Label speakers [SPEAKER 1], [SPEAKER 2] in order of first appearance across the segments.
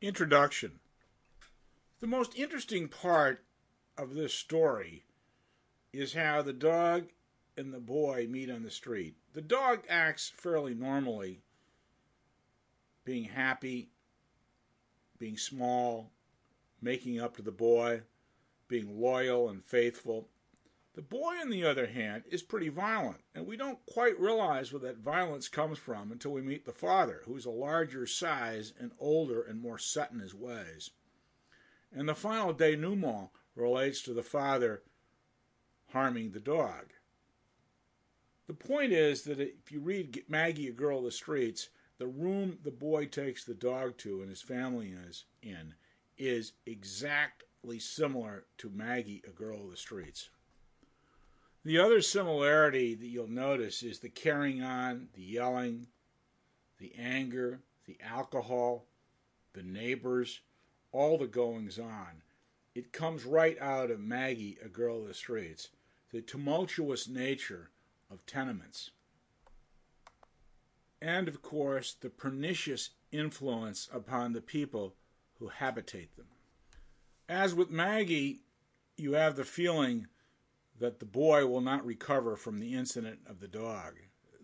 [SPEAKER 1] Introduction. The most interesting part of this story is how the dog and the boy meet on the street. The dog acts fairly normally, being happy, being small, making up to the boy, being loyal and faithful. The boy, on the other hand, is pretty violent, and we don't quite realize where that violence comes from until we meet the father, who's a larger size and older and more set in his ways. And the final denouement relates to the father harming the dog. The point is that if you read Maggie, a Girl of the Streets, the room the boy takes the dog to and his family is in is exactly similar to Maggie, a Girl of the Streets. The other similarity that you'll notice is the carrying on, the yelling, the anger, the alcohol, the neighbors, all the goings on. It comes right out of Maggie, a Girl of the Streets, the tumultuous nature of tenements. And, of course, the pernicious influence upon the people who habitate them. As with Maggie, you have the feeling that the boy will not recover from the incident of the dog.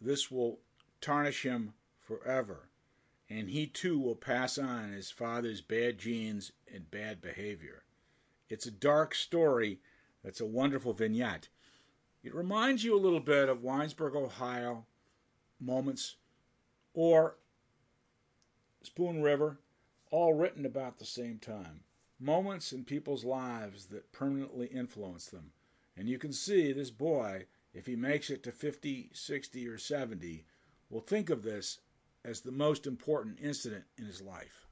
[SPEAKER 1] This will tarnish him forever, and he too will pass on his father's bad genes and bad behavior. It's a dark story that's a wonderful vignette. It reminds you a little bit of Winesburg, Ohio, Moments, or Spoon River, all written about the same time. Moments in people's lives that permanently influence them. And you can see this boy, if he makes it to 50, 60, or 70, will think of this as the most important incident in his life.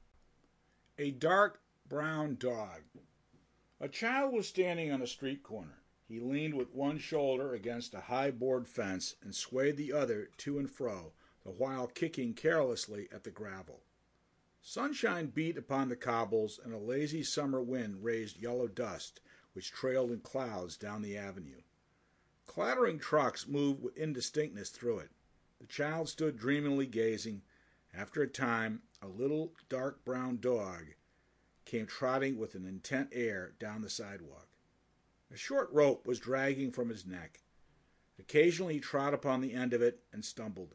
[SPEAKER 1] A dark brown dog. A child was standing on a street corner. He leaned with one shoulder against a high board fence and swayed the other to and fro, the while kicking carelessly at the gravel. Sunshine beat upon the cobbles, and a lazy summer wind raised yellow dust, which trailed in clouds down the avenue. Clattering trucks moved with indistinctness through it. The child stood dreamily gazing. After a time, a little dark brown dog came trotting with an intent air down the sidewalk. A short rope was dragging from his neck. Occasionally he trod upon the end of it and stumbled.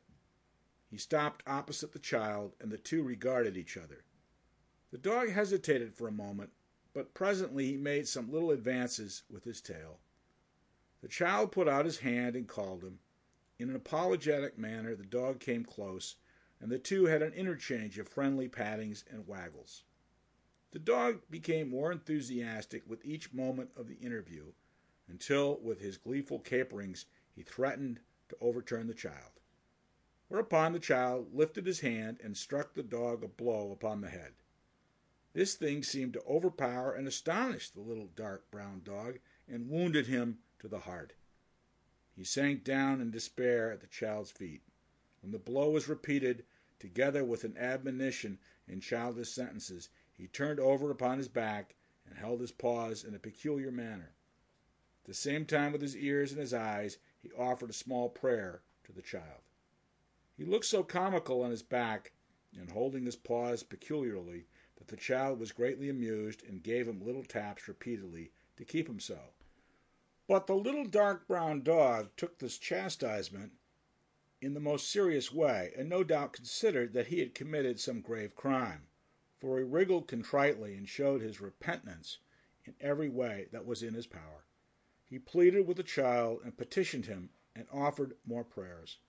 [SPEAKER 1] He stopped opposite the child, and the two regarded each other. The dog hesitated for a moment, but presently he made some little advances with his tail. The child put out his hand and called him. In an apologetic manner the dog came close, and the two had an interchange of friendly pattings and waggles. The dog became more enthusiastic with each moment of the interview, until, with his gleeful caperings, he threatened to overturn the child. Whereupon the child lifted his hand and struck the dog a blow upon the head. This thing seemed to overpower and astonish the little dark brown dog, and wounded him to the heart. He sank down in despair at the child's feet. When the blow was repeated, together with an admonition in childish sentences, he turned over upon his back and held his paws in a peculiar manner. At the same time, with his ears and his eyes, he offered a small prayer to the child. He looked so comical on his back and holding his paws peculiarly that the child was greatly amused and gave him little taps repeatedly to keep him so. But the little dark brown dog took this chastisement in the most serious way, and no doubt considered that he had committed some grave crime, for he wriggled contritely and showed his repentance in every way that was in his power. He pleaded with the child and petitioned him and offered more prayers.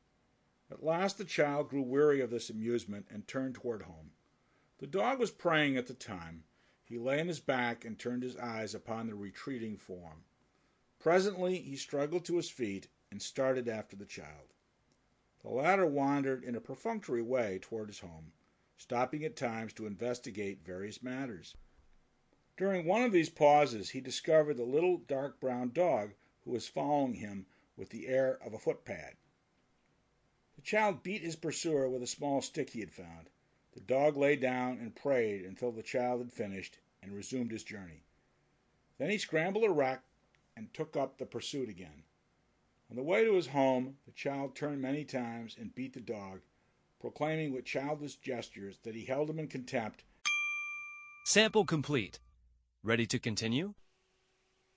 [SPEAKER 1] At last the child grew weary of this amusement and turned toward home. The dog was praying at the time. He lay on his back and turned his eyes upon the retreating form. Presently he struggled to his feet and started after the child. The latter wandered in a perfunctory way toward his home, stopping at times to investigate various matters. During one of these pauses he discovered the little dark brown dog who was following him with the air of a footpad. The child beat his pursuer with a small stick he had found. The dog lay down and prayed until the child had finished and resumed his journey. Then he scrambled erect and took up the pursuit again. On the way to his home, the child turned many times and beat the dog, proclaiming with childish gestures that he held him in contempt
[SPEAKER 2] Sample complete. Ready to continue?